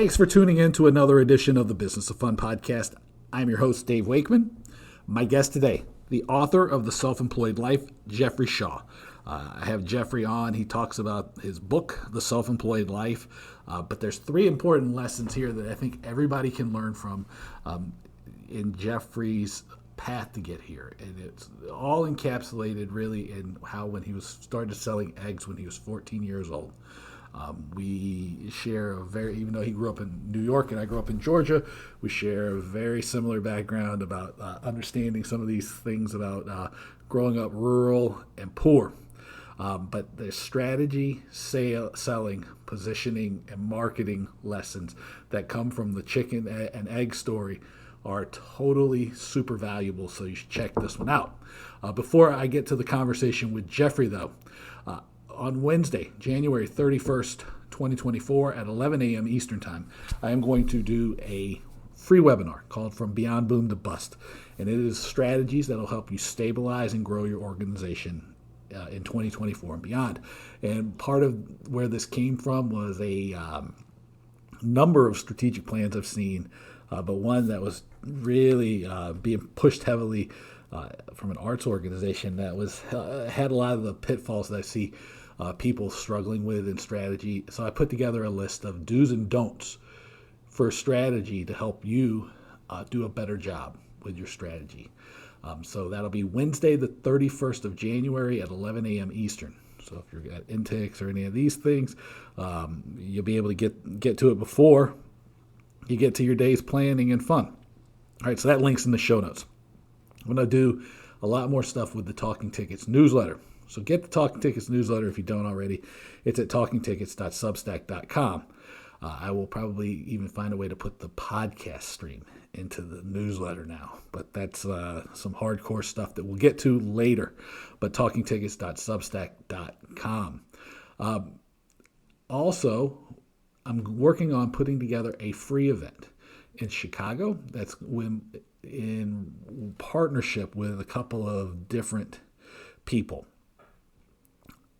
Thanks for tuning in to another edition of the Business of Fun podcast. I'm your host, Dave Wakeman. My guest today, the author of The Self-Employed Life, Jeffrey Shaw. I have Jeffrey on. He talks about his book, The Self-Employed Life. But there's three important lessons here that I think everybody can learn from in Jeffrey's path to get here. And it's all encapsulated really in how when he was started selling eggs when he was 14 years old. We share even though he grew up in New York and I grew up in Georgia, we share a very similar background about understanding some of these things about growing up rural and poor. But the strategy, selling, positioning, and marketing lessons that come from the chicken and egg story are totally super valuable, so you should check this one out. Before I get to the conversation with Jeffrey, though, on Wednesday, January 31st, 2024 at 11 a.m. Eastern Time, I am going to do a free webinar called From Beyond Boom to Bust. And it is strategies that will help you stabilize and grow your organization in 2024 and beyond. And part of where this came from was a number of strategic plans I've seen, but one that was really being pushed heavily from an arts organization that had a lot of the pitfalls that I see people struggling with in strategy. So I put together a list of do's and don'ts for strategy to help you do a better job with your strategy. So that'll be Wednesday, the 31st of January at 11 a.m. Eastern. So if you're at Intix or any of these things, you'll be able to get to it before you get to your day's planning and fun. All right, so that link's in the show notes. I'm going to do a lot more stuff with the Talking Tickets newsletter. So get the Talking Tickets newsletter if you don't already. It's at talkingtickets.substack.com. I will probably even find a way to put the podcast stream into the newsletter now. But that's some hardcore stuff that we'll get to later. But talkingtickets.substack.com. Also, I'm working on putting together a free event in Chicago. That's in partnership with a couple of different people.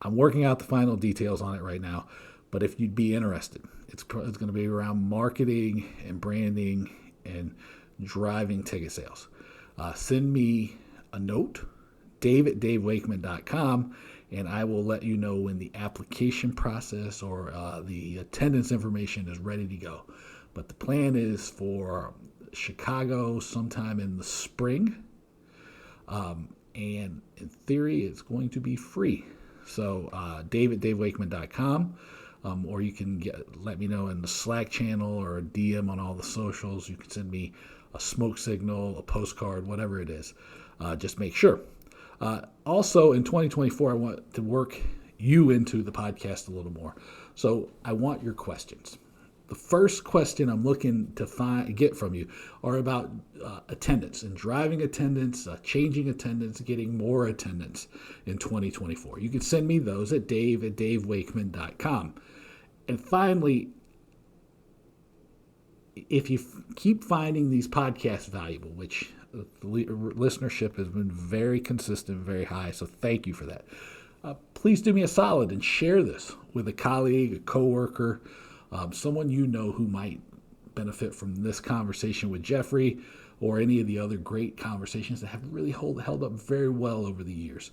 I'm working out the final details on it right now, but if you'd be interested, it's going to be around marketing and branding and driving ticket sales. Send me a note, dave@davewakeman.com, and I will let you know when the application process or the attendance information is ready to go. But the plan is for Chicago sometime in the spring, and in theory, it's going to be free. So dave@davewakeman.com, or you can let me know in the Slack channel or a DM on all the socials. You can send me a smoke signal, a postcard, whatever it is. Just make sure. Also, in 2024, I want to work you into the podcast a little more. So I want your questions. The first question I'm looking to get from you are about attendance and driving attendance, changing attendance, getting more attendance in 2024. You can send me those at dave@davewakeman.com. And finally, if you keep finding these podcasts valuable, which the listenership has been very consistent, very high, so thank you for that. Please do me a solid and share this with a colleague, a coworker, someone you know who might benefit from this conversation with Jeffrey or any of the other great conversations that have really held up very well over the years.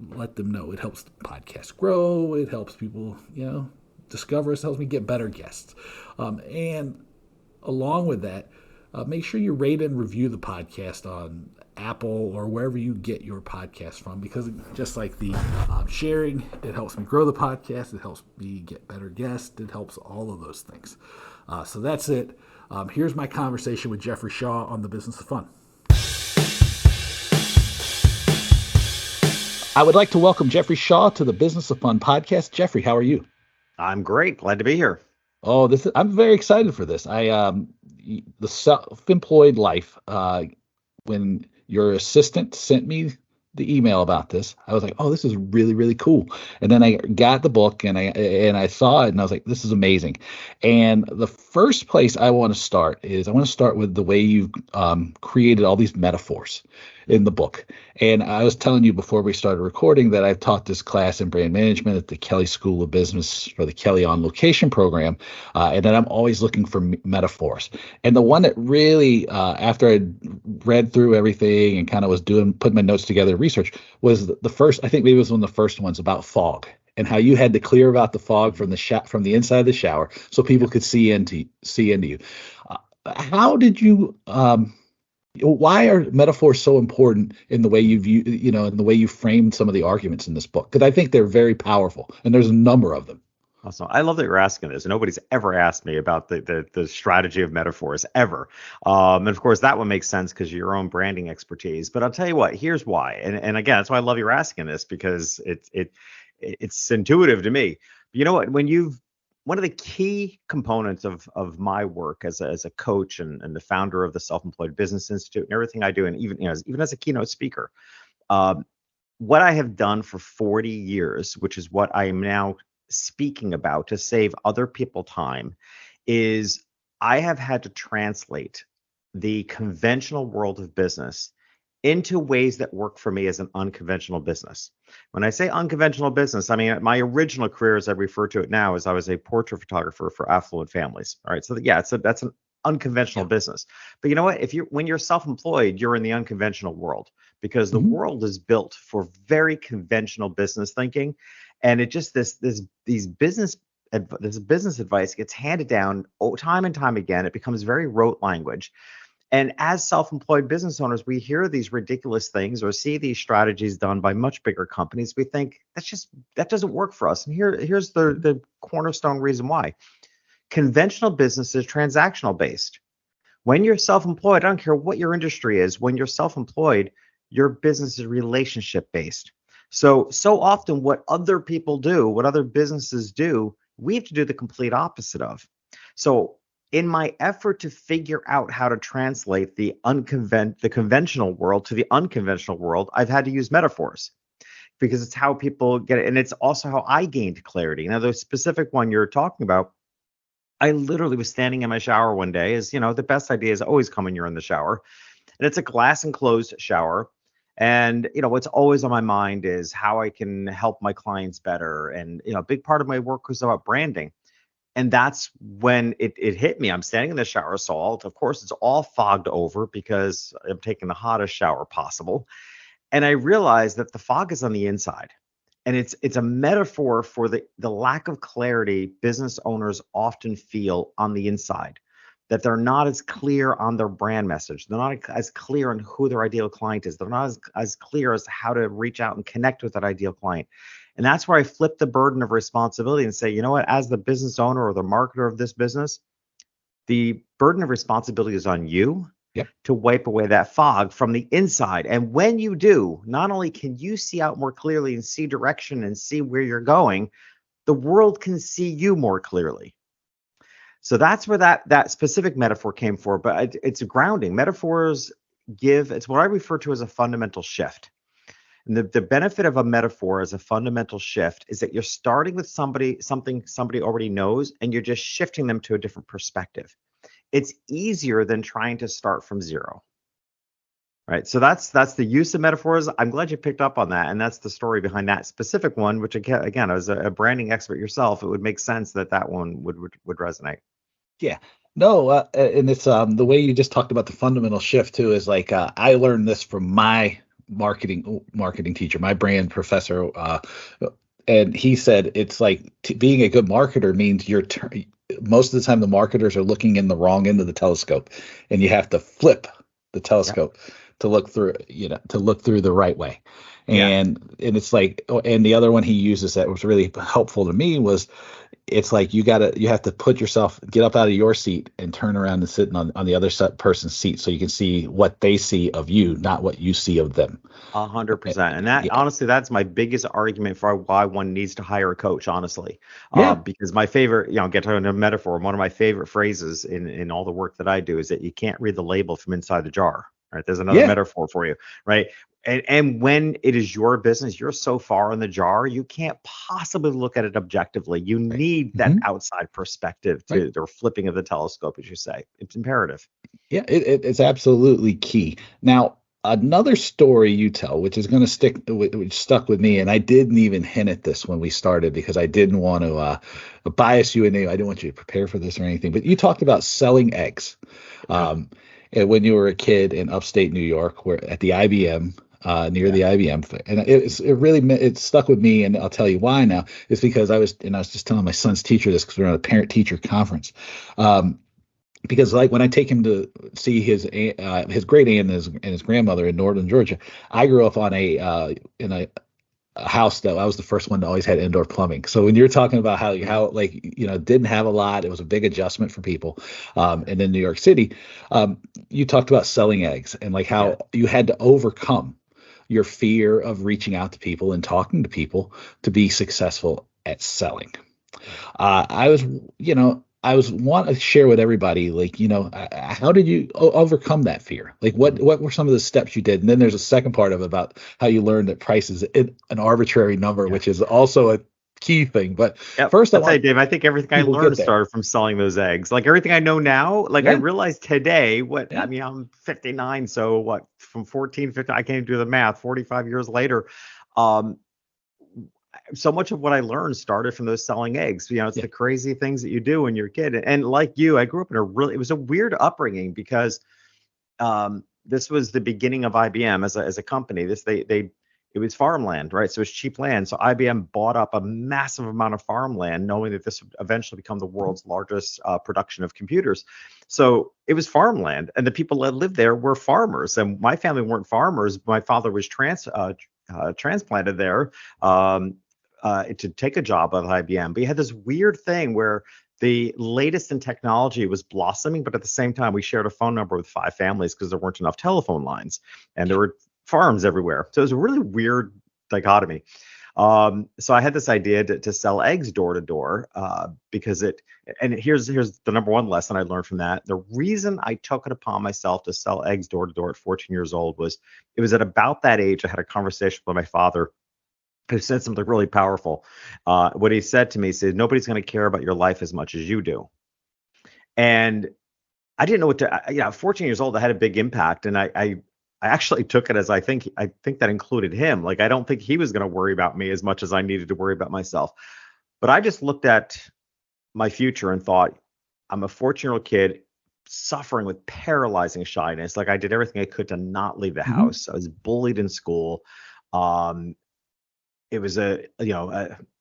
Let them know. It helps the podcast grow. It helps people, discover us. It helps me get better guests. And along with that, make sure you rate and review the podcast on Apple or wherever you get your podcast from, because just like the sharing, it helps me grow the podcast. It helps me get better guests. It helps all of those things. So that's it. Here's my conversation with Jeffrey Shaw on The Business of Fun. I would like to welcome Jeffrey Shaw to the Business of Fun podcast. Jeffrey, how are you? I'm great. Glad to be here. Oh, I'm very excited for this. The Self-Employed Life, when your assistant sent me the email about this, I was like, oh, this is really, really cool. And then I got the book and I saw it and I was like, this is amazing. And the first place I want to start with the way you've created all these metaphors. in the book. And I was telling you before we started recording that I've taught this class in brand management at the Kelley School of Business for the Kelley On Location program, and that I'm always looking for metaphors. And the one that really, after I read through everything and kind of was putting my notes together, research, was the first. I think maybe it was one of the first ones about fog and how you had to clear out the fog from the inside of the shower so people could see into you. How did you? Why are metaphors so important in the way in the way you framed some of the arguments in this book? Because I think they're very powerful, and there's a number of them. Awesome. I love that you're asking this. Nobody's ever asked me about the strategy of metaphors ever. And of course, that one makes sense because of your own branding expertise. But I'll tell you what, here's why. And again, that's why I love you're asking this, because it's intuitive to me. You know what? One of the key components of my work as a coach and the founder of the Self-Employed Business Institute and everything I do, and even as a keynote speaker, what I have done for 40 years, which is what I am now speaking about to save other people time, is I have had to translate the conventional world of business into ways that work for me as an unconventional business. When I say unconventional business, I mean, my original career, as I refer to it now, is I was a portrait photographer for affluent families. All right. So that's an unconventional business. But you know what? When you're self-employed, you're in the unconventional world, because the world is built for very conventional business thinking. And it just, this business advice gets handed down time and time again. It becomes very rote language. And as self-employed business owners, we hear these ridiculous things or see these strategies done by much bigger companies. We think that doesn't work for us. And here's the cornerstone reason why. Conventional business is transactional based. When you're self-employed, I don't care what your industry is, when you're self-employed, your business is relationship based. So often what other people do, what other businesses do, we have to do the complete opposite of. So in my effort to figure out how to translate the conventional world to the unconventional world, I've had to use metaphors, because it's how people get it. And it's also how I gained clarity. Now, the specific one you're talking about, I literally was standing in my shower one day. As you know, the best idea is always come when you're in the shower. And it's a glass enclosed shower. And, what's always on my mind is how I can help my clients better. And, a big part of my work was about branding. And that's when it hit me. I'm standing in the shower stall. Of course, it's all fogged over because I'm taking the hottest shower possible. And I realized that the fog is on the inside. And it's a metaphor for the lack of clarity business owners often feel on the inside, that they're not as clear on their brand message. They're not as clear on who their ideal client is. They're not as clear as how to reach out and connect with that ideal client. And that's where I flip the burden of responsibility and say, you know what, as the business owner or the marketer of this business, the burden of responsibility is on you to wipe away that fog from the inside. And when you do, not only can you see out more clearly and see direction and see where you're going, the world can see you more clearly. So that's where that specific metaphor came for. But it's a grounding. Metaphors it's what I refer to as a fundamental shift. And the benefit of a metaphor as a fundamental shift is that you're starting with something somebody already knows, and you're just shifting them to a different perspective. It's easier than trying to start from zero. Right. So that's the use of metaphors. I'm glad you picked up on that. And that's the story behind that specific one, which again, as a branding expert yourself, it would make sense that one would resonate. Yeah. No, and it's the way you just talked about the fundamental shift too is like I learned this from my marketing teacher, my brand professor, and he said it's like being a good marketer means most of the time the marketers are looking in the wrong end of the telescope, and you have to flip the telescope to look through the right way. And it's like, and the other one he uses that was really helpful to me was, it's like you have to get up out of your seat and turn around and sit on the other person's seat so you can see what they see of you, not what you see of them. 100%. And that honestly, that's my biggest argument for why one needs to hire a coach, honestly. Because my favorite, get to a metaphor, one of my favorite phrases in all the work that I do is that you can't read the label from inside the jar. Right. There's another metaphor for you. Right. And when it is your business, you're so far in the jar, you can't possibly look at it objectively. You need that outside perspective or flipping of the telescope, as you say. It's imperative. Yeah, it's absolutely key. Now, Another story you tell, which is going to which stuck with me, and I didn't even hint at this when we started because I didn't want to bias you in any. I didn't want you to prepare for this or anything. But you talked about selling eggs, Yeah. um, and when you were a kid in upstate New York, where at the IBM. Near Yeah. the IBM, and it really it stuck with me, and I'll tell you why now. It's because I was just telling my son's teacher this because we're at a parent teacher conference. Um, because like when I take him to see his great aunt and his grandmother in northern Georgia, I grew up on in a house that I was the first one that always had indoor plumbing. So when you're talking about how like didn't have a lot, it was a big adjustment for people. And then New York City, you talked about selling eggs and like Yeah. how you had to overcome your fear of reaching out to people and talking to people to be successful at selling. I was, I was want to share with everybody, like, how did you overcome that fear? Like, what were some of the steps you did? And then there's a second part of it about how you learned that price is an arbitrary number, Yeah. which is also a key thing. But Yep. first, I I'll tell you, want Dave, I think everything I people get learned there. started from selling those eggs. Like everything I know now, like I Yeah, realized today, I yeah, mean, I'm 59. So what, from 14, 15, I can't even do the math, 45 years later. Um, so much of what I learned started from those selling eggs. It's yeah. the crazy things that you do when you're a kid. And like you, I grew up in it was a weird upbringing because this was the beginning of IBM as a company. It was farmland, right? So it's cheap land. So IBM bought up a massive amount of farmland, knowing that this would eventually become the world's largest production of computers. So it was farmland, and the people that lived there were farmers. And my family weren't farmers. My father was transplanted there to take a job at IBM. But he had this weird thing where the latest in technology was blossoming, but at the same time, we shared a phone number with 5 families because there weren't enough telephone lines and there were farms everywhere. So it was a really weird dichotomy. So I had this idea to sell eggs door to door because here's the number one lesson I learned from that. The reason I took it upon myself to sell eggs door to door at 14 years old was it was at about that age I had a conversation with my father who said something really powerful. What he said to me, he said, nobody's going to care about your life as much as you do. And I didn't know what to, 14 years old, I had a big impact. And I actually took it as I think that included him. Like, I don't think he was going to worry about me as much as I needed to worry about myself. But I just looked at my future and thought, I'm a 14-year-old kid suffering with paralyzing shyness. Like, I did everything I could to not leave the Hmm. house. I was bullied in school. Um, it was a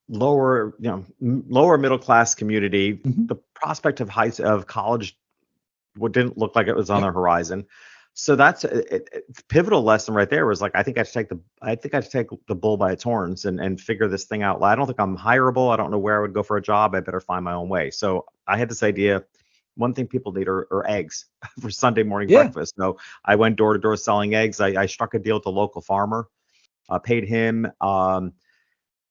lower lower middle class community. Hmm. The prospect of college what didn't look like it was on Yeah. the horizon. So that's it's pivotal lesson right there was like I think I have to take the bull by its horns and figure this thing out. I don't think I'm hireable. I don't know where I would go for a job. I better find my own way. So I had this idea. One thing people need are eggs for Sunday morning Yeah. breakfast. So I went door to door selling eggs. I struck a deal with a local farmer, paid him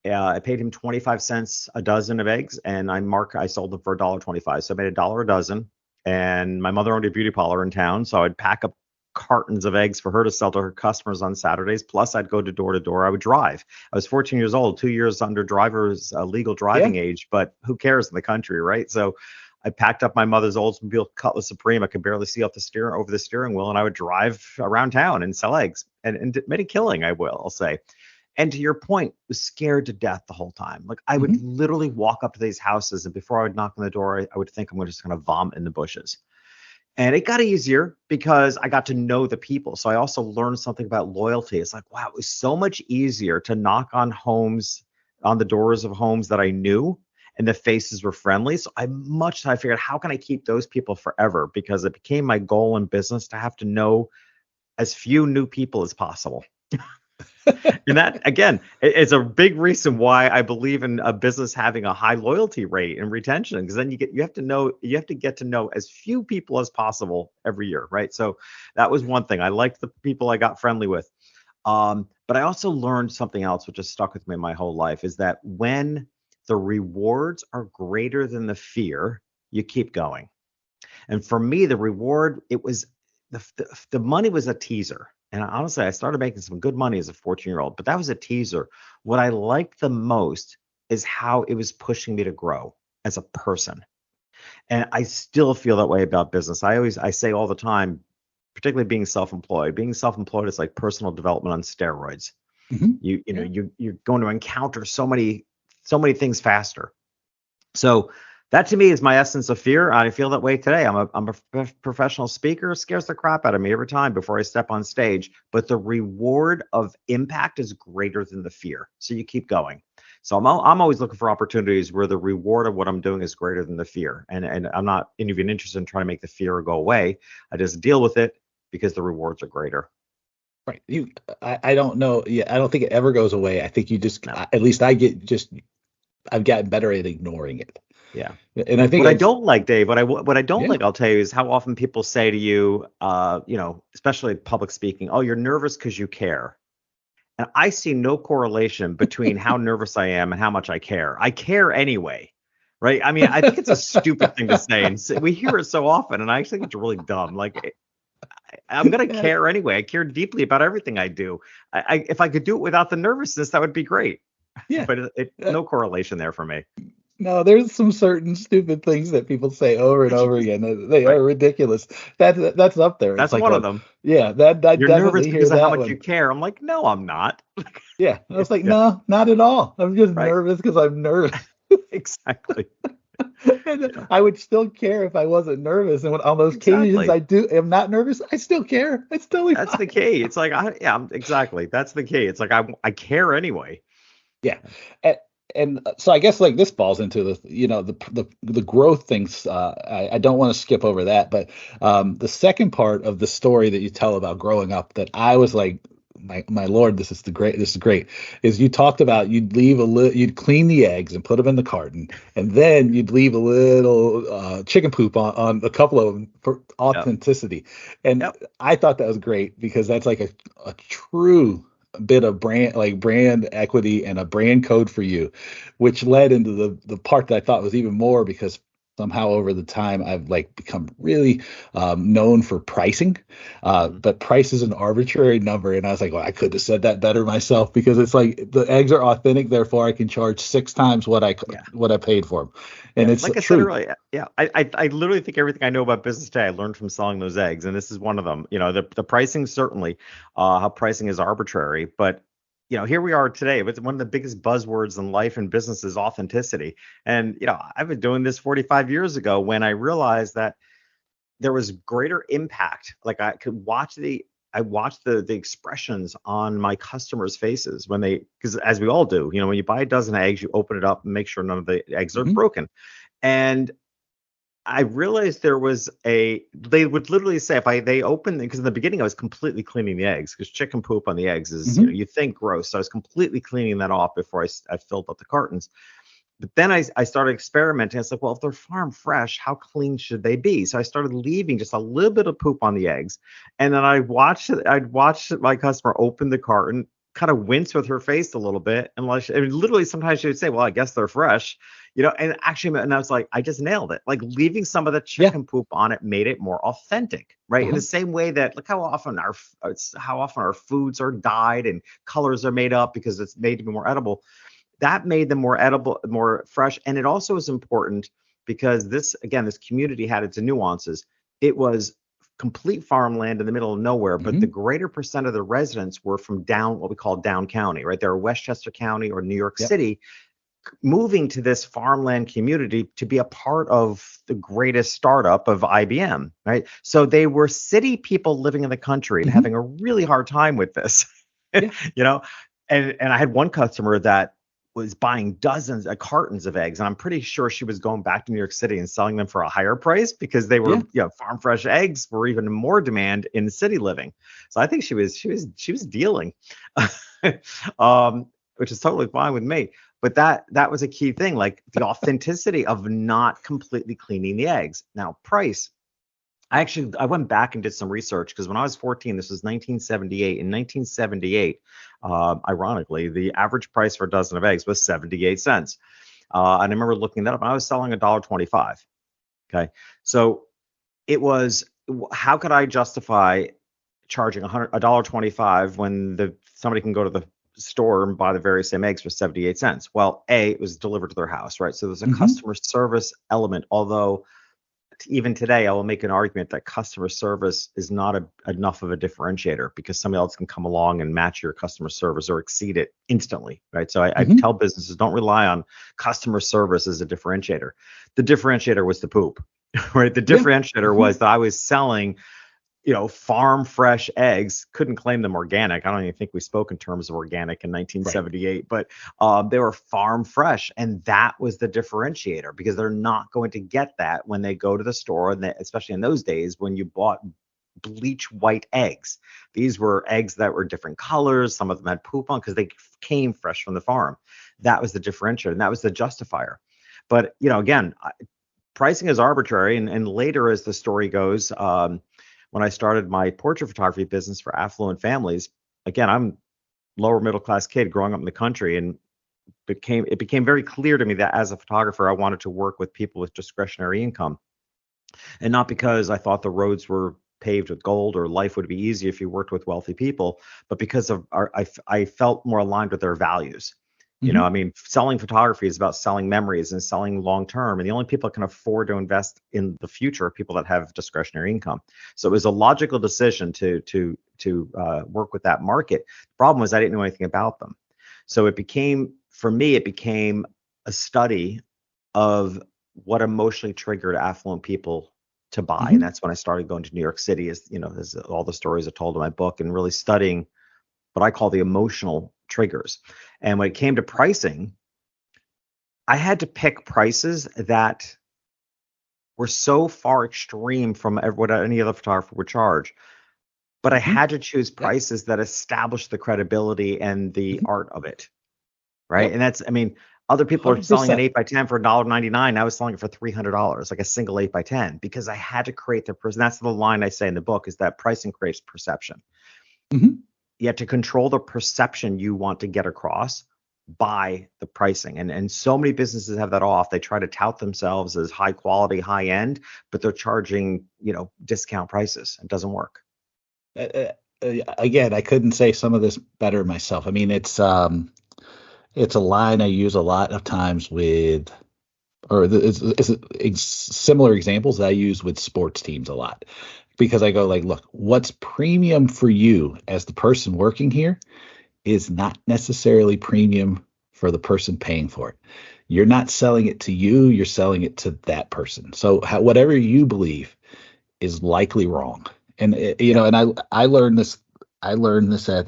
I paid him 25 cents a dozen of eggs, and I sold them for $1.25. So I made $1 a dozen. And my mother owned a beauty parlor in town, so I'd pack up cartons of eggs for her to sell to her customers on Saturdays. Plus, I'd go to door to door. I would drive. I was 14 years old, 2 years under driver's legal Yeah. driving age, but who cares in the country, right? So I packed up my mother's Oldsmobile Cutlass Supreme. I could barely see over the steering wheel, and I would drive around town and sell eggs and made a killing. I'll say. And to your point, was scared to death the whole time. Like I would Hmm. literally walk up to these houses, and before I would knock on the door, I would think I'm just going to vomit in the bushes. And it got easier because I got to know the people. So I also learned something about loyalty. It's like, wow, it was so much easier to knock on the doors of homes that I knew, and the faces were friendly. So I figured, how can I keep those people forever? Because it became my goal in business to have to know as few new people as possible. And that again is a big reason why I believe in a business having a high loyalty rate and retention, because then you have to get to know as few people as possible every year, right? So that was one thing. I liked the people I got friendly with. But I also learned something else which has stuck with me my whole life is that when the rewards are greater than the fear, you keep going. And for me, the reward, it was the money was a teaser. And honestly, I started making some good money as a 14-year-old, but that was a teaser. What I liked the most is how it was pushing me to grow as a person. And I still feel that way about business. I say all the time, particularly being self-employed. Being self-employed is like personal development on steroids. Hmm. You know, you're going to encounter so many things faster. So that to me is my essence of fear. I feel that way today. I'm a professional speaker. It scares the crap out of me every time before I step on stage. But the reward of impact is greater than the fear. So you keep going. So I'm always looking for opportunities where the reward of what I'm doing is greater than the fear. And I'm not even interested in trying to make the fear go away. I just deal with it because the rewards are greater. Right. I don't know. Yeah, I don't think it ever goes away. I think you just, No. at least I've gotten better at ignoring it. Yeah. And I think What I it's, don't like, Dave, what I don't yeah, like, I'll tell you, is how often people say to you, especially public speaking, "Oh, you're nervous because you care." And I see no correlation between how nervous I am and how much I care. I care anyway, right? I mean, I think it's a stupid thing to say, and we hear it so often, and I actually think it's really dumb. Like, I'm gonna yeah, care anyway. I care deeply about everything I do. If I could do it without the nervousness, that would be great. yeah. But Uh, no correlation there for me. no, there's some certain stupid things that people say over and over again. They Right. are ridiculous. That's up there. It's That's like one of a, them. yeah, that I You're nervous definitely hear because of how that much you one. care. I'm like, no, I'm not. Yeah. I was like, Yeah, no, not at all. I'm just right. nervous because I'm nervous. Exactly. And Yeah, I would still care if I wasn't nervous. And when, on those occasions exactly. am not nervous, I still care. It's totally That's the fine. key. It's like, exactly. That's the key. It's like, I care anyway. Yeah. And, so I guess like this falls into the growth things. I don't want to skip over that, but the second part of the story that you tell about growing up that I was like, my Lord, this is great. Is you talked about you'd clean the eggs and put them in the carton, and then you'd leave a little chicken poop on a couple of them for Yep. authenticity. And Yep. I thought that was great because that's like a true bit of brand equity and a brand code for you, which led into the part that I thought was even more because somehow over the time I've like become really known for pricing, Mhm. but price is an arbitrary number, and I was like, well, I could have said that better myself because it's like the eggs are authentic, therefore I can charge 6 times Yeah. what I paid for them, and Yeah. it's Like I said true. earlier, yeah. I literally think everything I know about business today I learned from selling those eggs, and this is one of them. The pricing certainly, how pricing is arbitrary, but here we are today. But one of the biggest buzzwords in life and business is authenticity. And I've been doing this 45 years ago when I realized that there was greater impact. Like I watched the expressions on my customers' faces because as we all do, when you buy a dozen eggs, you open it up and make sure none of the eggs are Hmm. broken. And I realized they would literally say they opened, because in the beginning I was completely cleaning the eggs because chicken poop on the eggs is, Hmm. you think gross. So I was completely cleaning that off before I filled up the cartons. But then I started experimenting. It's like, well, if they're farm fresh, how clean should they be? So I started leaving just a little bit of poop on the eggs. And then I'd watch my customer open the carton, kind of wince with her face a little bit. And literally sometimes she would say, well, I guess they're fresh, and I was like, I just nailed it. Like leaving some of the Yeah. chicken poop on it made it more authentic, right? In Uh-huh. the same way that look how often our foods are dyed and colors are made up because it's made to be more edible. That made them more edible, more fresh. And it also is important because this community had its nuances. It was complete farmland in the middle of nowhere, but the Hmm. greater percent of the residents were from what we call down county, right? They're Westchester County or New York Yep. City, moving to this farmland community to be a part of the greatest startup of IBM, right? So they were city people living in the country and Hmm. having a really hard time with this, Yeah. you know. And I had one customer that was buying dozens of cartons of eggs, and I'm pretty sure she was going back to New York City and selling them for a higher price because they were, Yeah. farm fresh eggs were even more demand in city living. So I think she was dealing, um, which is totally fine with me. But that was a key thing, like the authenticity of not completely cleaning the eggs. Now, price. I went back and did some research because when I was 14, this was 1978. In 1978, ironically, the average price for a dozen of eggs was 78 cents. And I remember looking that up. And I was selling $1.25. Okay, so it was, how could I justify charging $1.25 when somebody can go to the store and buy the very same eggs for 78 cents? Well, it was delivered to their house, right? So there's a Hmm. customer service element, although fact, even today, I will make an argument that customer service is not enough of a differentiator because somebody else can come along and match your customer service or exceed it instantly, right? So I Hmm. tell businesses, don't rely on customer service as a differentiator. The differentiator was the poop, right? The Yeah. differentiator Hmm. was that I was selling farm fresh eggs. Couldn't claim them organic. I don't even think we spoke in terms of organic in Right. 1978, but they were farm fresh. And that was the differentiator because they're not going to get that when they go to the store. And especially in those days when you bought bleach white eggs. These were eggs that were different colors. Some of them had poop on because they came fresh from the farm. That was the differentiator and that was the justifier. But, again, pricing is arbitrary. And later, as the story goes, when I started my portrait photography business for affluent families, again, I'm lower middle class kid growing up in the country, and it became very clear to me that as a photographer, I wanted to work with people with discretionary income, and not because I thought the roads were paved with gold or life would be easy if you worked with wealthy people, but because of I felt more aligned with their values. Hmm. I mean, selling photography is about selling memories and selling long term. And the only people that can afford to invest in the future are people that have discretionary income. So it was a logical decision to work with that market. The problem was I didn't know anything about them. So for me, it became a study of what emotionally triggered affluent people to buy. And Hmm. that's when I started going to New York City, as all the stories are told in my book, and really studying what I call the emotional triggers. And when it came to pricing, I had to pick prices that were so far extreme from what any other photographer would charge. But I Hmm. had to choose Yeah. prices that established the credibility and the Hmm. art of it. Right. Yep. And I mean, other people are selling an 100%. 8x10 for $1.99. I was selling it for $300, like a single 8x10, because I had to create the person. That's the line I say in the book, is that pricing creates perception. Hmm. You have to control the perception you want to get across by the pricing. And so many businesses have that off. They try to tout themselves as high quality, high end, but they're charging, discount prices. It doesn't work. Again, I couldn't say some of this better myself. I mean, it's a line I use a lot of times with, or it's similar examples that I use with sports teams a lot, because I go like, look, what's premium for you as the person working here is not necessarily premium for the person paying for it. You're not selling it to you, you're selling it to that person. So whatever you believe is likely wrong. And Yeah. and I learned this at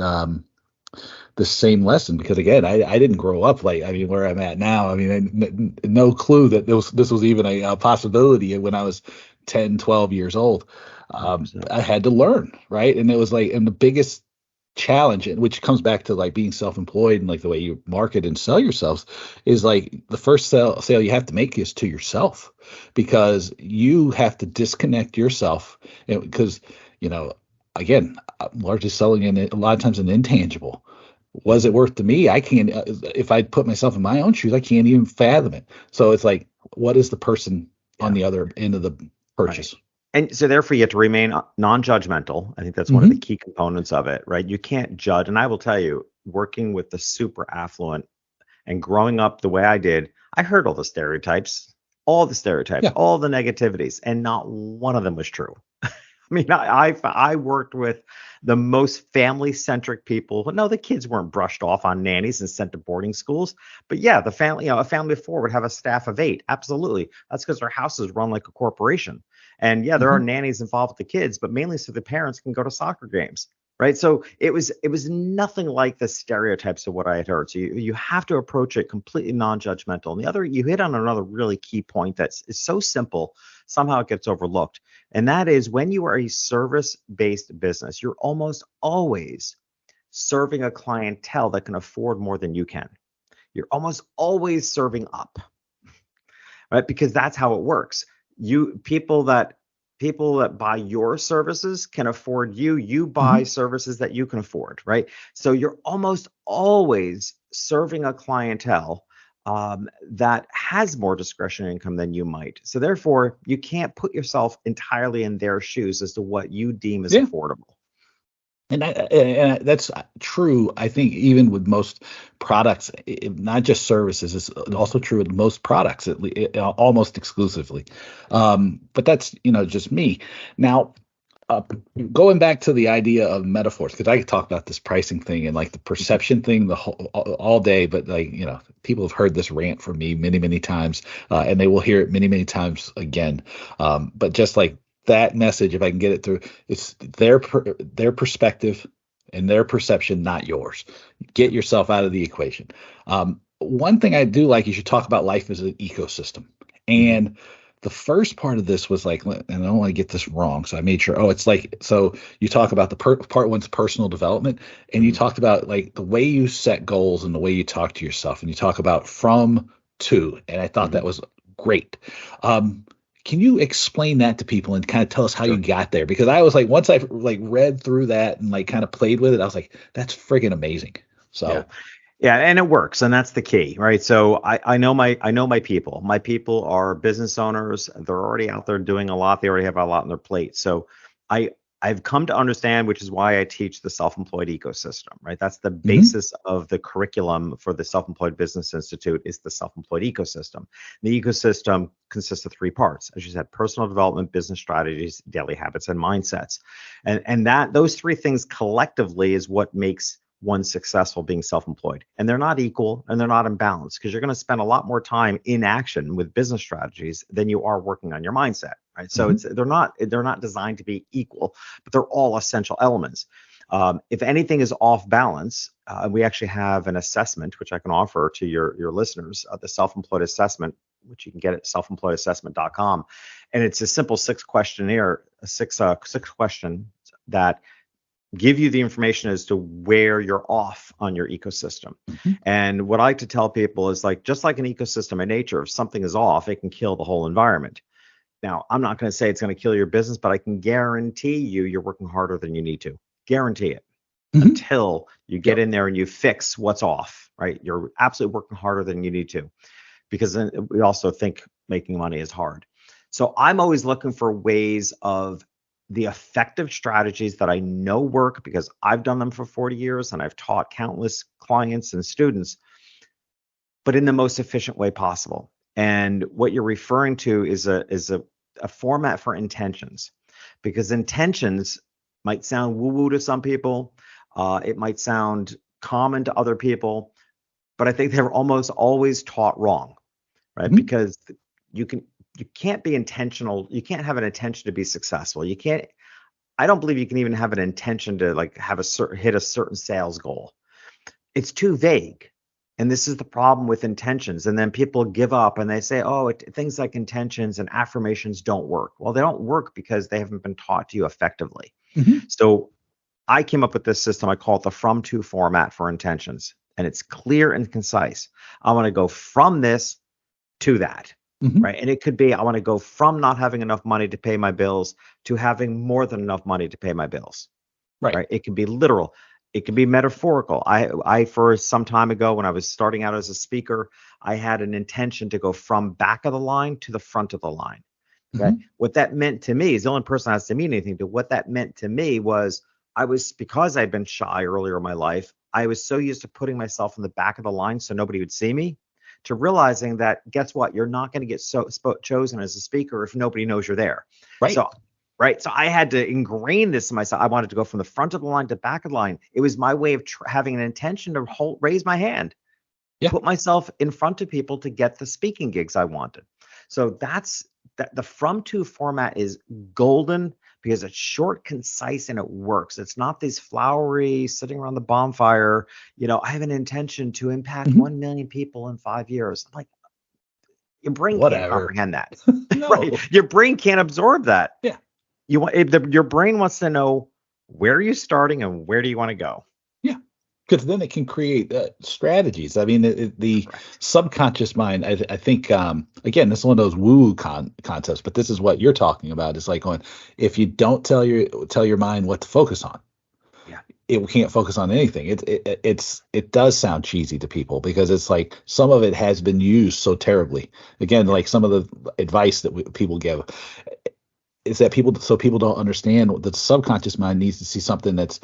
the same lesson, because again, I didn't grow up like, I mean, where I'm at now. I mean, no clue that this was even a possibility when I was 10, 12 years old. 100%. I had to learn, right? And it was like, and the biggest challenge, and which comes back to like being self-employed and like the way you market and sell yourselves, is like the first sale you have to make is to yourself, because you have to disconnect yourself, because you know again, I'm largely selling in a lot of times an intangible. Was it worth to me? I can't, if I put myself in my own shoes, I can't even fathom it. So it's like, what is the person on Yeah. the other end of the Right. purchase? And so therefore you have to remain non-judgmental. I think that's one of the Hmm. key components of it, right? You can't judge. And I will tell you, working with the super affluent and growing up the way I did, I heard all the stereotypes, Yeah. all the negativities, and not one of them was true. I mean, I worked with the most family centric people. But no, the kids weren't brushed off on nannies and sent to boarding schools. But yeah, the family, a family of four would have a staff of 8. Absolutely, that's because their houses run like a corporation. And yeah, there are Hmm. nannies involved with the kids, but mainly so the parents can go to soccer games. Right. So it was nothing like the stereotypes of what I had heard. So you have to approach it completely non-judgmental. And the other, you hit on another really key point that's is so simple, somehow it gets overlooked. And that is, when you are a service based business, you're almost always serving a clientele that can afford more than you can. You're almost always serving up, right? Because that's how it works. You people that buy your services can afford you. You buy Hmm. services that you can afford, right? So you're almost always serving a clientele that has more discretionary income than you might. So therefore, you can't put yourself entirely in their shoes as to what you deem as Yeah. affordable. And that's true. I think even with most products, not just services, it's also true with most products, almost exclusively. But that's just me. Now, uh, going back to the idea of metaphors, because I could talk about this pricing thing and like the perception thing the whole all day, but like people have heard this rant from me many, many times, and they will hear it many, many times again. But just like that message, if I can get it through, it's their perspective and their perception, not yours. Get yourself out of the equation. One thing I do like is you talk about life as an ecosystem, Mhm. and the first part of this was like, and I don't want to get this wrong, so I made sure. Oh, it's like, so you talk about the part one's personal development, and you Mhm. talked about like the way you set goals and the way you talk to yourself, and you talk about from to, and I thought Mhm. that was great. Um, can you explain that to people and kind of tell us how you Sure. got there? Because I was like, once I like read through that and like kind of played with it, I was like, that's friggin' amazing. Yeah. So, Yeah, and it works, and that's the key, right? So I know my people. My people are business owners. They're already out there doing a lot. They already have a lot on their plate. So I I've come to understand, which is why I teach the self-employed ecosystem, right? That's the mhm, basis of the curriculum for the Self-Employed Business Institute is the self-employed ecosystem. The ecosystem consists of three parts, as you said: personal development, business strategies, daily habits, and mindsets. And that those three things collectively is what makes one successful being self-employed, and they're not equal and they're not in balance because you're going to spend a lot more time in action with business strategies than you are working on your mindset, right? So mhm, they're not designed to be equal, but they're all essential elements. If anything is off balance, we actually have an assessment which I can offer to your listeners, the self-employed assessment, which you can get at selfemployedassessment.com, and it's a simple six questionnaire, six question that give you the information as to where you're off on your ecosystem. mhm, And what I like to tell people is like, just like an ecosystem in nature, if something is off, it can kill the whole environment. Now, I'm not going to say it's going to kill your business, but I can guarantee you're working harder than you need to. Guarantee it mhm. until you get Yep. in there and you fix what's off, right? You're absolutely working harder than you need to because then we also think making money is hard. So I'm always looking for ways of the effective strategies that I know work because I've done them for 40 years and I've taught countless clients and students, but in the most efficient way possible. And what you're referring to is a format for intentions, because intentions might sound woo woo to some people. It might sound common to other people, but I think they're almost always taught wrong, right? Mhm. Because you can you can't be intentional. You can't have an intention to be successful. You can't. I don't believe you can even have an intention to like have a certain hit a certain sales goal. It's too vague. And this is the problem with intentions. And then people give up and they say, oh, things like intentions and affirmations don't work. Well, they don't work because they haven't been taught to you effectively. Mhm. So I came up with this system. I call it the from to format for intentions. And it's clear and concise. I want to go from this to that, Mhm. right? And it could be I want to go from not having enough money to pay my bills to having more than enough money to pay my bills, Right. right? It can be literal. It can be metaphorical. I for some time ago when I was starting out as a speaker, I had an intention to go from back of the line to the front of the line. Okay. Mhm. What that meant to me is the only person has to mean anything to what that meant to me was I was because I'd been shy earlier in my life, I was so used to putting myself in the back of the line so nobody would see me, to realizing that guess what? You're not going to get chosen as a speaker if nobody knows you're there. Right. So right. So I had to ingrain this in myself. I wanted to go from the front of the line to back of the line. It was my way of having an intention to raise my hand, Yeah. put myself in front of people to get the speaking gigs I wanted. So that's that. The from to format is golden because it's short, concise, and it works. It's not these flowery sitting around the bonfire. I have an intention to impact Mhm. 1 million people in 5 years. I'm like, your brain can't Whatever. comprehend that, right? No. Your brain can't absorb that. Yeah. Your brain wants to know where are you starting and where do you want to go. Yeah. Because then it can create strategies. I mean, the Correct. subconscious mind. I think again, this is one of those woo concepts, but this is what you're talking about. It's like going, if you don't tell your mind what to focus on, Yeah. it can't focus on anything. It does sound cheesy to people because it's like some of it has been used so terribly. Again, Yeah. like some of the advice that people give. is that people don't understand that the subconscious mind needs to see something that's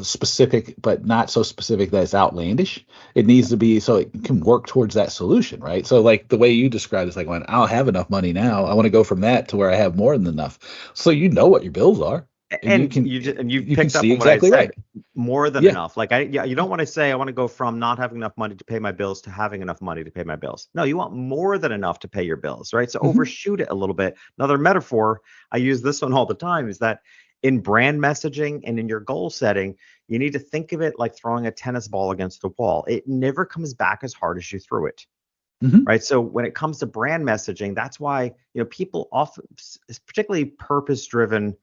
specific, but not so specific that it's outlandish. It needs to be so it can work towards that solution, right? So like the way you described is like when I'll have enough money now, I want to go from that to where I have more than enough. So you know what your bills are, and And you you can picked up see on what I exactly right. said. More than Yeah. enough. Like yeah, you don't want to say I want to go from not having enough money to pay my bills to having enough money to pay my bills. No, you want more than enough to pay your bills, right? So Hmm. overshoot it a little bit. Another metaphor, I use this one all the time, is that in brand messaging and in your goal setting, you need to think of it like throwing a tennis ball against a wall. It never comes back as hard as you threw it. Hmm. Right. So when it comes to brand messaging, that's why, people often, particularly purpose driven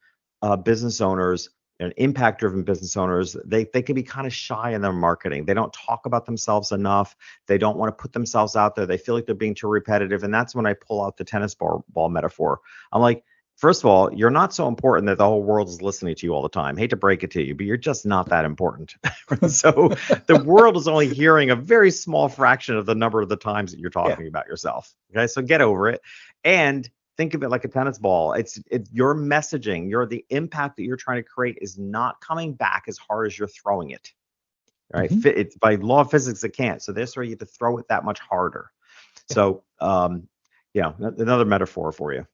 business owners and impact driven business owners, they can be kind of shy in their marketing. They don't talk about themselves enough. They don't want to put themselves out there. They feel like they're being too repetitive. And that's when I pull out the tennis ball metaphor. I'm like, first of all, you're not so important that the whole world is listening to you all the time. Hate to break it to you, but you're just not that important. So the world is only hearing a very small fraction of the number of the times that you're Yeah. talking about yourself. Okay, so get over it and think of it like a tennis ball. It's your messaging, the impact that you're trying to create is not coming back as hard as you're throwing it. Right, Hmm. it's by law of physics it can't. So this way you have to throw it that much harder. So another metaphor for you.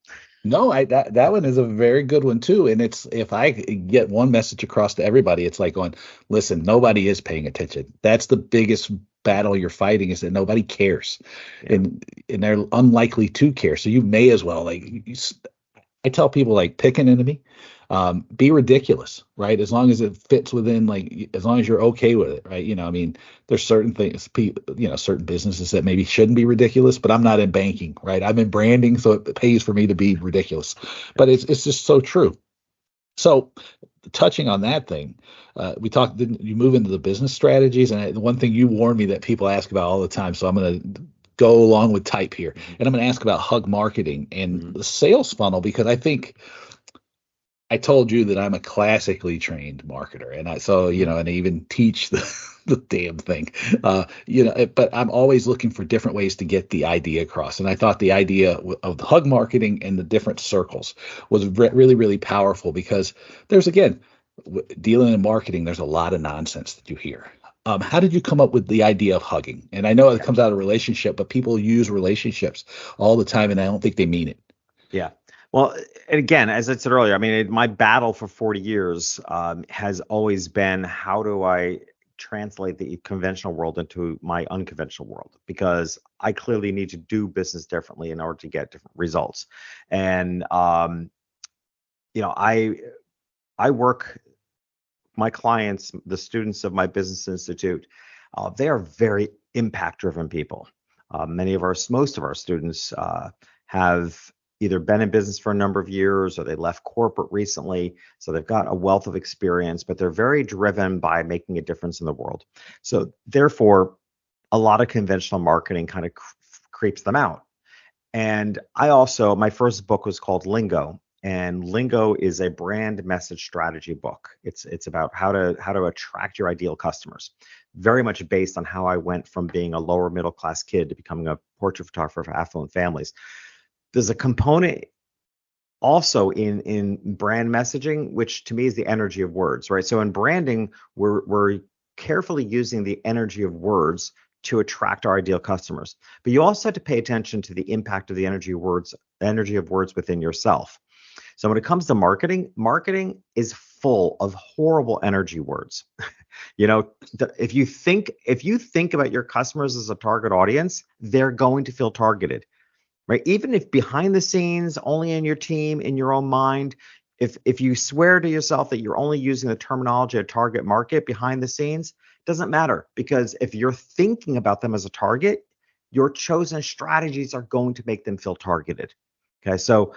No, that one is a very good one too. And it's if I get one message across to everybody, it's like going, listen, nobody is paying attention. That's the biggest battle you're fighting is that nobody cares, Yeah. and they're unlikely to care. So you may as well I tell people like pick an enemy, be ridiculous, right? As long as it fits within, like as long as you're okay with it, right? I mean, there's certain things, certain businesses that maybe shouldn't be ridiculous, but I'm not in banking, right? I'm in branding, so it pays for me to be ridiculous. But it's just so true. So touching on that thing, we talked. Didn't you move into the business strategies? And the one thing you warned me that people ask about all the time, so I'm going to go along with type here, Mhm. and I'm going to ask about hug marketing and Mhm. the sales funnel because I think I told you that I'm a classically trained marketer, and Mhm. and I even teach the damn thing, but I'm always looking for different ways to get the idea across. And I thought the idea of the hug marketing and the different circles was really, really powerful because there's again, dealing in marketing, there's a lot of nonsense that you hear. How did you come up with the idea of hugging? And I know it Yeah. comes out of relationship, but people use relationships all the time, and I don't think they mean it. Yeah. Well, and again, as I said earlier, I mean, my battle for 40 years has always been how do I translate the conventional world into my unconventional world? Because I clearly need to do business differently in order to get different results. And you know, I work my clients, the students of my business institute. They are very impact driven people. Most of our students have either been in business for a number of years or they left corporate recently. So they've got a wealth of experience, but they're very driven by making a difference in the world. So therefore, a lot of conventional marketing kind of creeps them out. And my first book was called Lingo, and Lingo is a brand message strategy book. It's about how to attract your ideal customers. Very much based on how I went from being a lower middle class kid to becoming a portrait photographer for affluent families. There's a component also in brand messaging, which to me is the energy of words, right? So in branding, we're carefully using the energy of words to attract our ideal customers. But you also have to pay attention to the impact of the energy of words within yourself. So when it comes to marketing, marketing is full of horrible energy words. If you think about your customers as a target audience, they're going to feel targeted, right? Even if behind the scenes, only in your team, in your own mind, if you swear to yourself that you're only using the terminology of target market behind the scenes, doesn't matter because if you're thinking about them as a target, your chosen strategies are going to make them feel targeted. Okay, so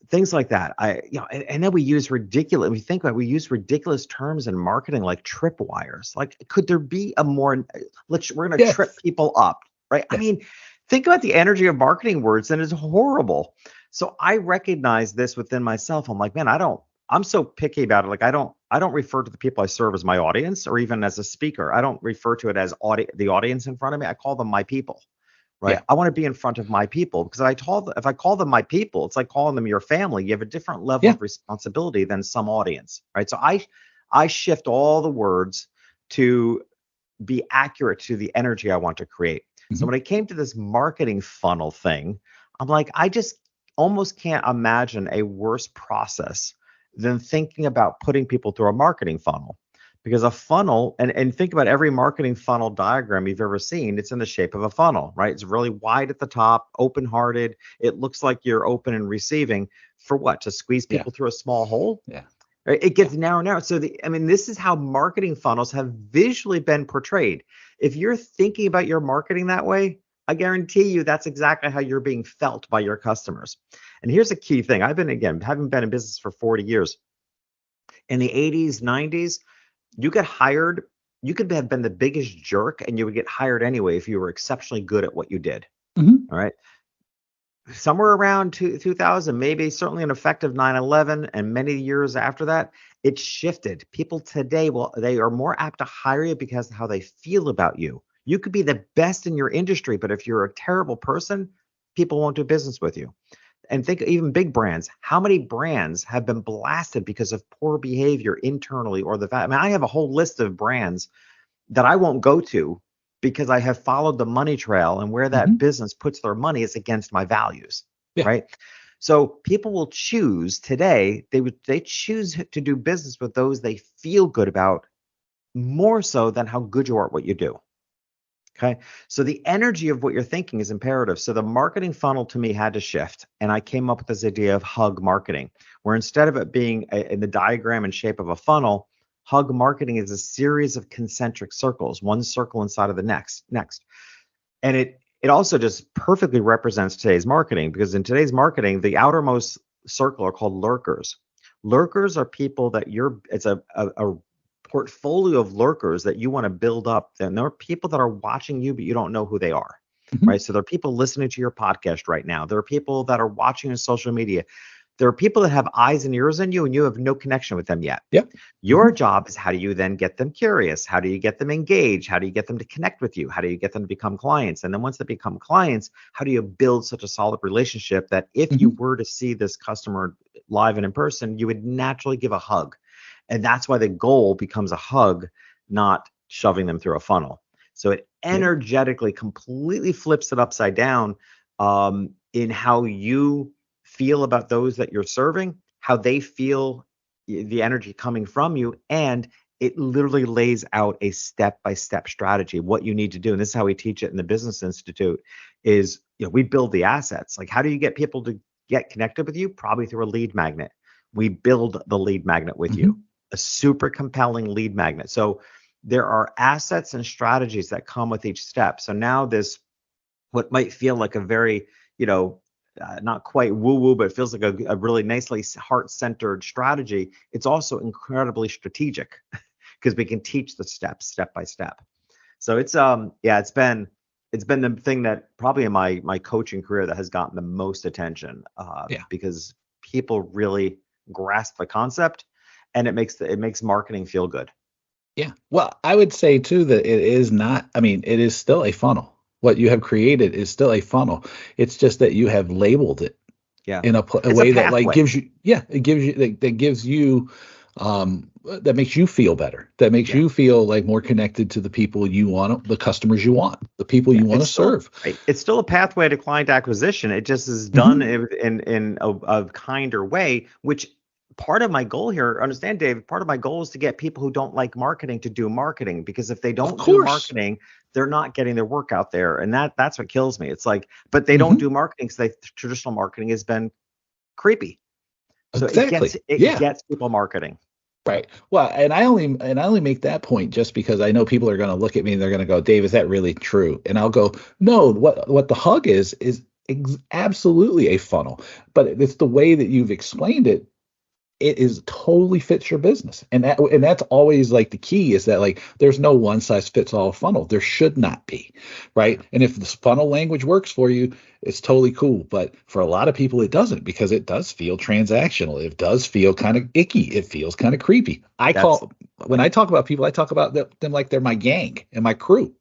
things like that. And then we use ridiculous. We think about we use ridiculous terms in marketing like tripwires. Like, could there be a more? We're going to trip Yes. people up, right? I Yeah. mean, think about the energy of marketing words, and it's horrible. So I recognize this within myself. I'm like, man, I'm so picky about it. Like, I don't refer to the people I serve as my audience, or even as a speaker. I don't refer to it as the audience in front of me. I call them my people, right? Yeah. I want to be in front of my people because if I call them my people, it's like calling them your family. You have a different level Yeah. of responsibility than some audience, right? So I shift all the words to be accurate to the energy I want to create. So Mhm. when I came to this marketing funnel thing, I'm like, I just almost can't imagine a worse process than thinking about putting people through a marketing funnel. Because a funnel, and think about every marketing funnel diagram you've ever seen, it's in the shape of a funnel, right? It's really wide at the top, open-hearted. It looks like you're open and receiving for what? To squeeze Yeah. people through a small hole? Yeah. Right? It gets narrow and narrow. So this is how marketing funnels have visually been portrayed. If you're thinking about your marketing that way, I guarantee you that's exactly how you're being felt by your customers. And here's a key thing. Having been in business for 40 years. In the 80s, 90s, you get hired, you could have been the biggest jerk and you would get hired anyway if you were exceptionally good at what you did. Mhm. All right. Somewhere around 2000, maybe certainly an effective 9/11 and many years after that, it shifted. People today, well, they are more apt to hire you because of how they feel about you. You could be the best in your industry, but if you're a terrible person, people won't do business with you. And think even big brands. How many brands have been blasted because of poor behavior internally or the fact? I mean, I have a whole list of brands that I won't go to because I have followed the money trail and where that Mhm. business puts their money is against my values, Yeah. right? So people will choose today, they choose to do business with those they feel good about more so than how good you are at what you do. Okay. So the energy of what you're thinking is imperative. So the marketing funnel to me had to shift. And I came up with this idea of hug marketing, where instead of it being in the diagram and shape of a funnel, hug marketing is a series of concentric circles, one circle inside of the next. And it also just perfectly represents today's marketing because in today's marketing, the outermost circle are called lurkers. Lurkers are people that it's a portfolio of lurkers that you want to build up. And there are people that are watching you, but you don't know who they are. Mhm. Right. So there are people listening to your podcast right now. There are people that are watching on social media. There are people that have eyes and ears on you and you have no connection with them yet. Yeah. Your Mhm. job is how do you then get them curious? How do you get them engaged? How do you get them to connect with you? How do you get them to become clients? And then once they become clients, how do you build such a solid relationship that if you Mhm. were to see this customer live and in person, you would naturally give a hug? And that's why the goal becomes a hug, not shoving them through a funnel. So it Yeah. energetically completely flips it upside down in how you feel about those that you're serving, how they feel the energy coming from you, and it literally lays out a step-by-step strategy what you need to do. And this is how we teach it in the Business Institute is, we build the assets. Like how do you get people to get connected with you? Probably through a lead magnet. We build the lead magnet with you, Mhm. a super compelling lead magnet. So there are assets and strategies that come with each step. So now this, what might feel like a very, not quite woo woo, but it feels like a really nicely heart centered strategy. It's also incredibly strategic because we can teach the steps step by step. So yeah, it's been the thing that probably in my coaching career that has gotten the most attention Yeah. because people really grasp the concept and it makes marketing feel good. Yeah. Well, I would say too that it is not, I mean, it is still a funnel. What you have created is still a funnel. It's just that you have labeled it Yeah, in a it's a way that like pathway. gives you, yeah, it gives you that gives you that makes you feel better. That makes Yeah. you feel like more connected to the people you want, the customers you want, the people Yeah, you want it's to still serve. right. It's still a pathway to client acquisition. It just is done Hmm. in a kinder way, which part of my goal here, understand, Dave, part of my goal is to get people who don't like marketing to do marketing because if they Of don't do course. marketing, they're not getting their work out there. And that's what kills me. It's like, but they don't Hmm. do marketing because traditional marketing has been creepy. So it Exactly. gets it Yeah. gets people marketing. Right. Well, and I only make that point just because I know people are going to look at me and they're going to go, "Dave, is that really true?" And I'll go, "No, what the hug is absolutely a funnel, but it's the way that you've explained it. It is totally fits your business, and that's always like the key is that like there's no one size fits all funnel. There should not be, right? Yeah, And if this funnel language works for you, it's totally cool. But for a lot of people, it doesn't because it does feel transactional. It does feel kind of icky. It feels kind of creepy. that's When I talk about people, I talk about them like they're my gang and my crew,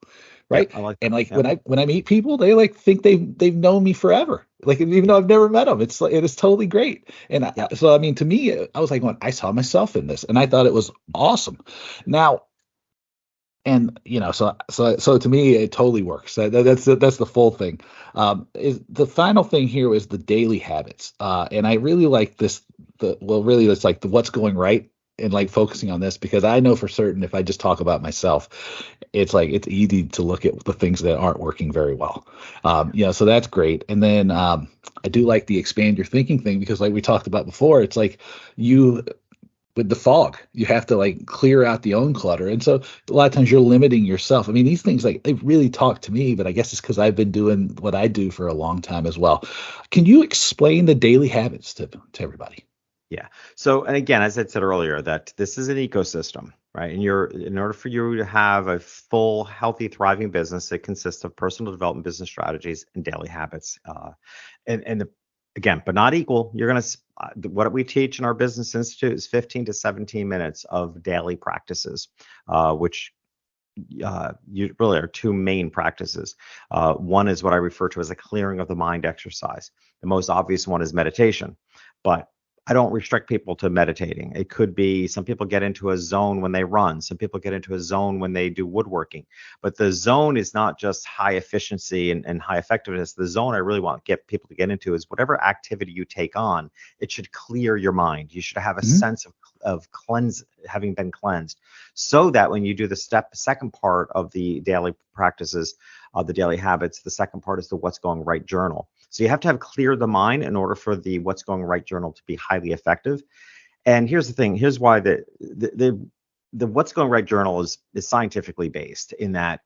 Yeah, right? I like And that. like Yeah. when I meet people, they like think they've known me forever. Like even though I've never met them, it's like it is totally great. And Yeah. so I mean, to me, I was like, I saw myself in this, and I thought it was awesome. Now, and so to me it totally works. That's the full thing. Is the final thing here is the daily habits, and I really like this. Really, it's like the what's going right, and like focusing on this, because I know for certain if I just talk about myself, it's like it's easy to look at the things that aren't working very well. So that's great. And then I do like the expand your thinking thing, because like we talked about before, it's like you with the fog. You have to like clear out the own clutter. And so a lot of times you're limiting yourself. I mean, these things like they really talk to me, but I guess it's because I've been doing what I do for a long time as well. Can you explain the daily habits to everybody? Yeah. So, and again, as I said earlier, that this is an ecosystem, right? And in order for you to have a full, healthy, thriving business, it consists of personal development, business strategies, and daily habits. Again, but not equal. You're going to, what we teach in our business institute is 15 to 17 minutes of daily practices, which you really are two main practices. One is what I refer to as a clearing of the mind exercise. The most obvious one is meditation, but I don't restrict people to meditating. It could be some people get into a zone when they run, some people get into a zone when they do woodworking. But the zone is not just high efficiency and high effectiveness. The zone I really want to get people to get into is whatever activity you take on, it should clear your mind. You should have a Hmm. sense of having been cleansed, so that when you do the second part of the daily practices, the daily habits, the second part is the what's going right journal. So you have to have cleared the mind in order for the what's going right journal to be highly effective. And here's the thing. Here's why the what's going right journal is scientifically based, in that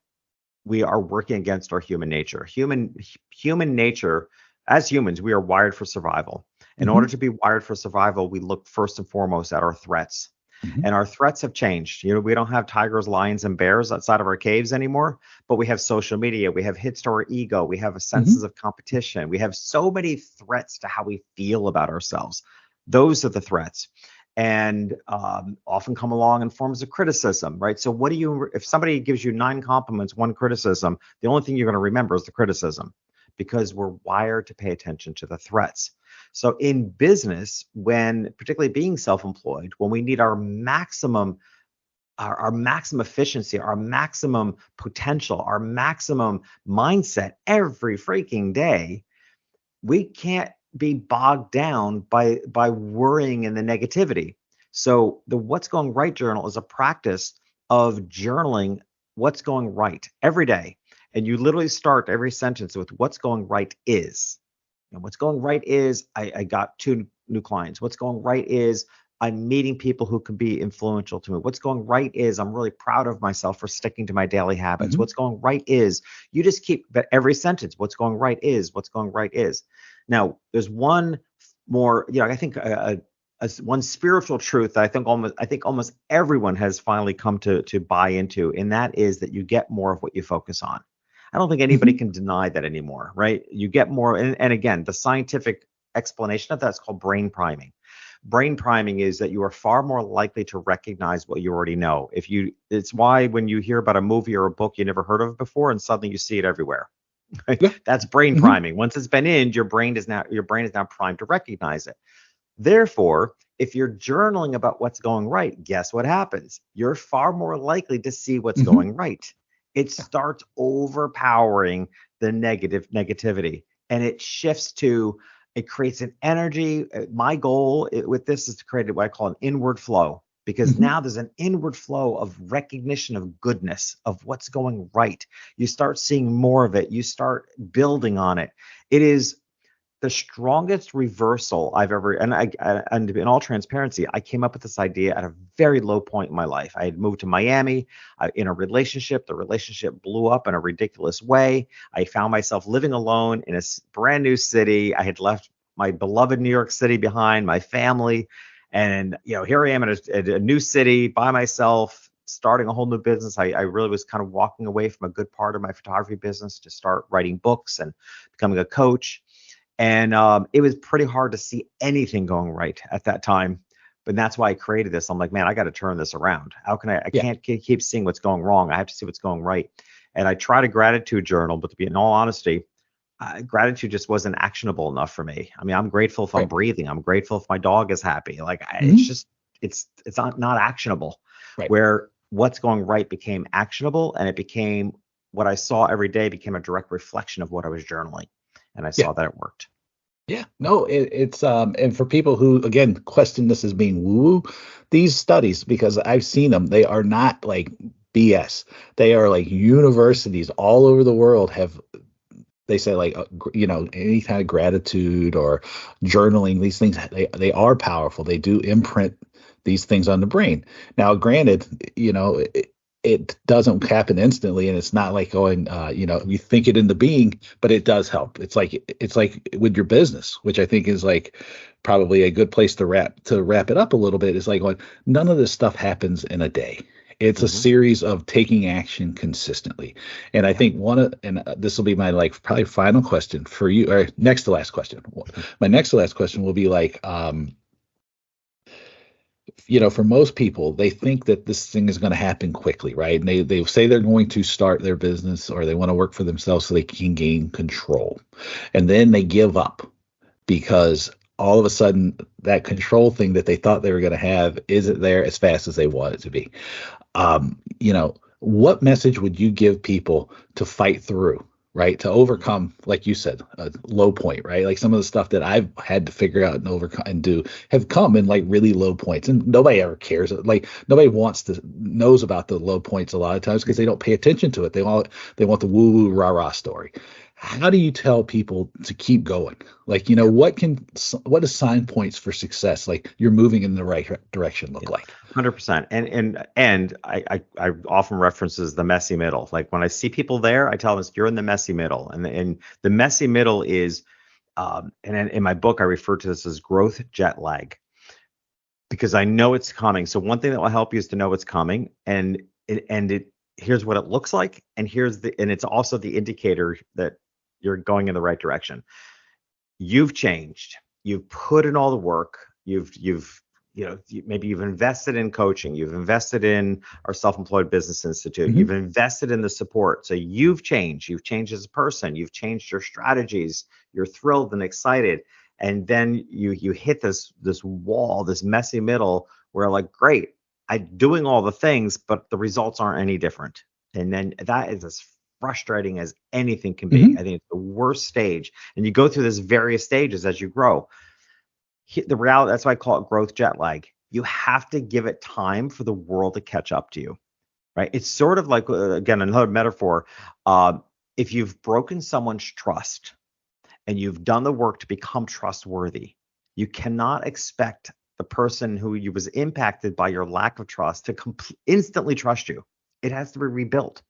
we are working against our human nature. Human nature, as humans, we are wired for survival. In order Hmm. to be wired for survival, we look first and foremost at our threats. Hmm. And our threats have changed. We don't have tigers, lions, and bears outside of our caves anymore, but we have social media. We have hits to our ego. We have a senses Hmm. of competition. We have so many threats to how we feel about ourselves. Those are the threats, and often come along in forms of criticism, right? So if somebody gives you 9 compliments, 1 criticism, the only thing you're going to remember is the criticism, because we're wired to pay attention to the threats. So in business, when particularly being self-employed, when we need our maximum efficiency, our maximum potential, our maximum mindset every freaking day, we can't be bogged down by worrying and the negativity. So the what's going right journal is a practice of journaling what's going right every day. And you literally start every sentence with what's going right is. And what's going right is I got 2 new clients. What's going right is I'm meeting people who can be influential to me. What's going right is I'm really proud of myself for sticking to my daily habits. Hmm. What's going right is you just keep that every sentence. What's going right is what's going right is. Now, there's one more, I think one spiritual truth that I think almost everyone has finally come to buy into, and that is that you get more of what you focus on. I don't think anybody Hmm. can deny that anymore, right? You get more, and again, the scientific explanation of that's called brain priming. Brain priming is that you are far more likely to recognize what you already know. It's why when you hear about a movie or a book you never heard of before, and suddenly you see it everywhere. Yeah. That's brain Hmm. priming. Once it's been in, your brain is now primed to recognize it. Therefore, if you're journaling about what's going right, guess what happens? You're far more likely to see what's Hmm. going right. It starts overpowering the negativity, and it creates an energy. My goal with this is to create what I call an inward flow, because Hmm. now there's an inward flow of recognition of goodness, of what's going right. You start seeing more of it. You start building on it. It is the strongest reversal I've ever, and in all transparency, I came up with this idea at a very low point in my life. I had moved to Miami in a relationship. The relationship blew up in a ridiculous way. I found myself living alone in a brand new city. I had left my beloved New York City behind, my family, and here I am in a new city by myself, starting a whole new business. I really was kind of walking away from a good part of my photography business to start writing books and becoming a coach. And it was pretty hard to see anything going right at that time. But that's why I created this. I'm like, man, I got to turn this around. How can I? I Yeah. can't keep seeing what's going wrong. I have to see what's going right. And I tried a gratitude journal, but to be in all honesty, gratitude just wasn't actionable enough for me. I mean, I'm grateful if I'm Right. breathing. I'm grateful if my dog is happy. Like it's Mhm. just it's not actionable. Right. Where what's going right became actionable, and it became what I saw every day became a direct reflection of what I was journaling, and I Yeah. saw that it worked. Yeah, no, it's and for people who again question this as being woo-woo, these studies, because I've seen them, they are not like BS. They are like universities all over the world have, they say like any kind of gratitude or journaling, these things, they are powerful. They do imprint these things on the brain. Now granted, it doesn't happen instantly, and it's not like going you think it into being, but it does help. It's like with your business, which I think is like probably a good place to wrap it up a little bit, is like going, none of this stuff happens in a day. It's a Hmm. series of taking action consistently. And I Yeah. think this will be my like probably final question for you, or next to last question. My next to last question will be like, for most people, they think that this thing is going to happen quickly, right? And they say they're going to start their business or they want to work for themselves so they can gain control. And then they give up because all of a sudden that control thing that they thought they were going to have isn't there as fast as they want it to be. What message would you give people to fight through, right? To overcome, like you said, a low point, right? Like some of the stuff that I've had to figure out and overcome and do have come in like really low points, and nobody ever cares. Like nobody knows about the low points a lot of times because they don't pay attention to it. They want the woo woo rah rah story. How do you tell people to keep going? Like, Yeah. what does sign points for success, like you're moving in the right direction, look Yeah. like? 100%. And I often references the messy middle. Like when I see people there, I tell them you're in the messy middle, and the messy middle is and in my book I refer to this as growth jet lag, because I know it's coming. So one thing that will help you is to know it's coming, and here's what it looks like, and it's also the indicator that you're going in the right direction. You've changed. You've put in all the work. Maybe you've invested in coaching. You've invested in our Self-Employed Business Institute. Hmm. You've invested in the support. So you've changed. You've changed as a person. You've changed your strategies. You're thrilled and excited. And then you hit this wall, this messy middle where like, great, I'm doing all the things, but the results aren't any different. And then that is as frustrating as anything can be. Hmm. I think it's the worst stage. And you go through this various stages as you grow. The reality, that's why I call it growth jet lag. You have to give it time for the world to catch up to you, right? It's sort of like, again, another metaphor. Uh, if you've broken someone's trust and you've done the work to become trustworthy, you cannot expect the person who you was impacted by your lack of trust to instantly trust you. It has to be rebuilt.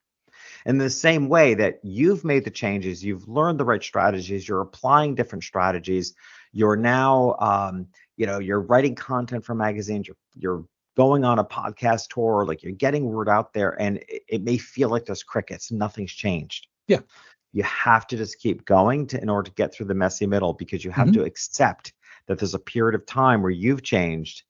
In the same way that you've made the changes, you've learned the right strategies, you're applying different strategies, you're now, you're writing content for magazines, you're going on a podcast tour, like you're getting word out there, and it may feel like there's crickets, nothing's changed. Yeah. You have to just keep going in order to get through the messy middle, because you have Hmm. to accept that there's a period of time where you've changed,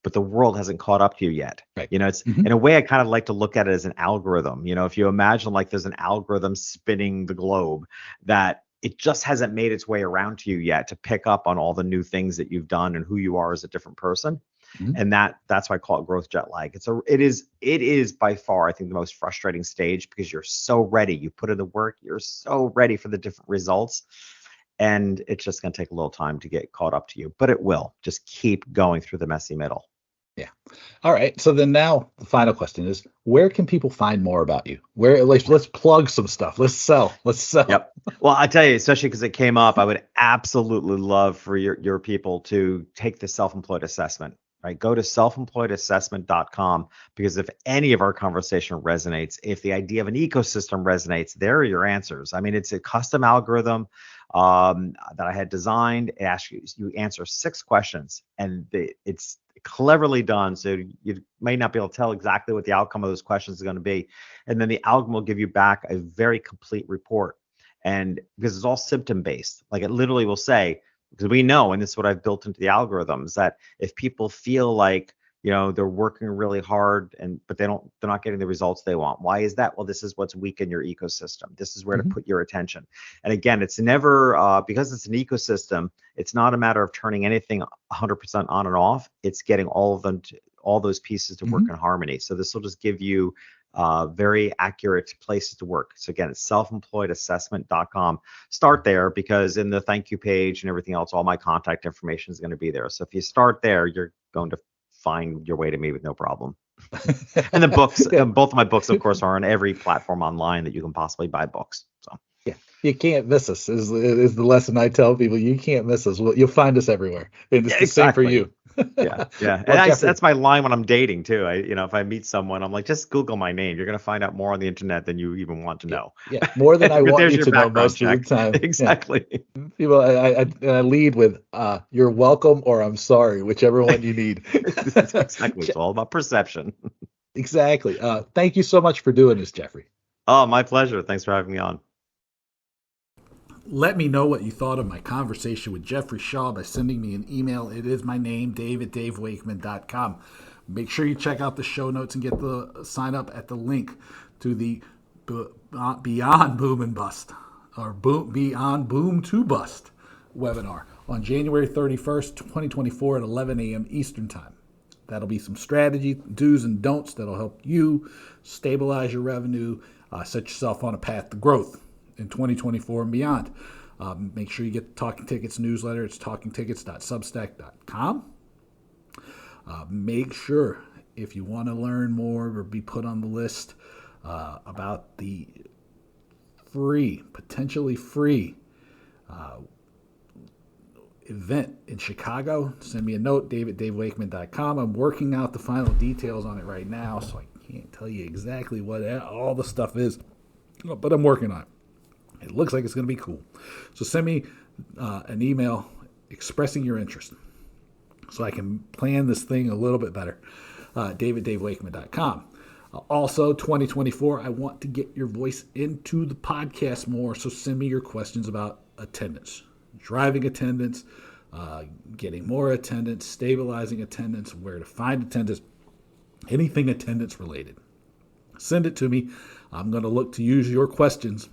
but the world hasn't caught up to you yet. Right. It's Hmm. in a way I kind of like to look at it as an algorithm. If you imagine like there's an algorithm spinning the globe, that it just hasn't made its way around to you yet to pick up on all the new things that you've done and who you are as a different person. Hmm. And that's why I call it growth jet lag. It is by far, I think, the most frustrating stage, because you're so ready. You put in the work, you're so ready for the different results. And it's just going to take a little time to get caught up to you, but it will. Just keep going through the messy middle. Yeah. All right. So then now the final question is, where can people find more about you? Where, let's plug some stuff. Let's sell. Let's sell. Yep. Well, I tell you, especially because it came up, I would absolutely love for your people to take the self-employed assessment, right? Go to selfemployedassessment.com, because if any of our conversation resonates, if the idea of an ecosystem resonates, there are your answers. I mean, it's a custom algorithm that I had designed. It asks you answer 6 questions, and it's cleverly done. So you may not be able to tell exactly what the outcome of those questions is going to be. And then the algorithm will give you back a very complete report. And because it's all symptom based, like it literally will say, because we know, and this is what I've built into the algorithms, that if people feel like, they're working really hard but they're not getting the results they want. Why is that? Well, this is what's weak in your ecosystem. This is where to put your attention. And again, it's never because it's an ecosystem, it's not a matter of turning anything 100% on and off. It's getting all those pieces to work in harmony. So this will just give you very accurate places to work. So again, it's selfemployedassessment.com. Start there, because in the thank you page and everything else, all my contact information is going to be there. So if you start there, you're going to find your way to me with no problem. And the books, both of my books, of course, are on every platform online that you can possibly buy books. So yeah, you can't miss us is the lesson I tell people. You can't miss us. Well, you'll find us everywhere. And it's the same for you. Yeah. Well, And that's my line when I'm dating too. If I meet someone, I'm like, just Google my name. You're going to find out more on the internet than you even want to know. Yeah, more than I want you to know most check. of the time. Exactly. Yeah. People, I lead with "You're welcome" or "I'm sorry," whichever one you need. Exactly. It's all about perception. Exactly. Thank you so much for doing this, Jeffrey. Oh, my pleasure. Thanks for having me on. Let me know what you thought of my conversation with Jeffrey Shaw by sending me an email. It is my name, dave@davewakeman.com. Make sure you check out the show notes and get the sign up at the link to the Beyond Boom and Bust, or Beyond Boom to Bust webinar on January 31st, 2024 at 11 a.m. Eastern Time. That'll be some strategy, do's and don'ts that'll help you stabilize your revenue, set yourself on a path to growth in 2024 and beyond. Make sure you get the Talking Tickets newsletter. It's talkingtickets.substack.com. Make sure, if you want to learn more or be put on the list about the potentially free event in Chicago, send me a note, dave@davewakeman.com. I'm working out the final details on it right now, so I can't tell you exactly what all the stuff is, but I'm working on it. It looks like it's going to be cool. So send me an email expressing your interest so I can plan this thing a little bit better. Dave@davewakeman.com. Also, 2024, I want to get your voice into the podcast more, so send me your questions about attendance, driving attendance, getting more attendance, stabilizing attendance, where to find attendance, anything attendance related. Send it to me. I'm going to look to use your questions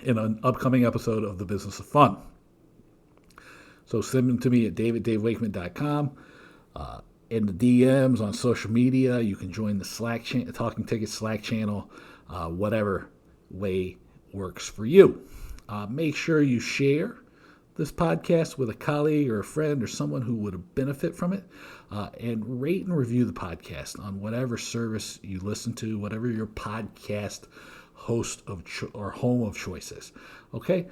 in an upcoming episode of The Business of Fun. So send them to me at dave@davewakeman.com. In the DMs on social media, you can join the Slack Talking Tickets Slack channel, whatever way works for you. Make sure you share this podcast with a colleague or a friend or someone who would benefit from it, and rate and review the podcast on whatever service you listen to, whatever your podcast host or home of choice is. Okay?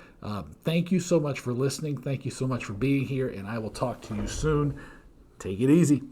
Thank you so much for listening. Thank you so much for being here, and I will talk to you soon. Take it easy.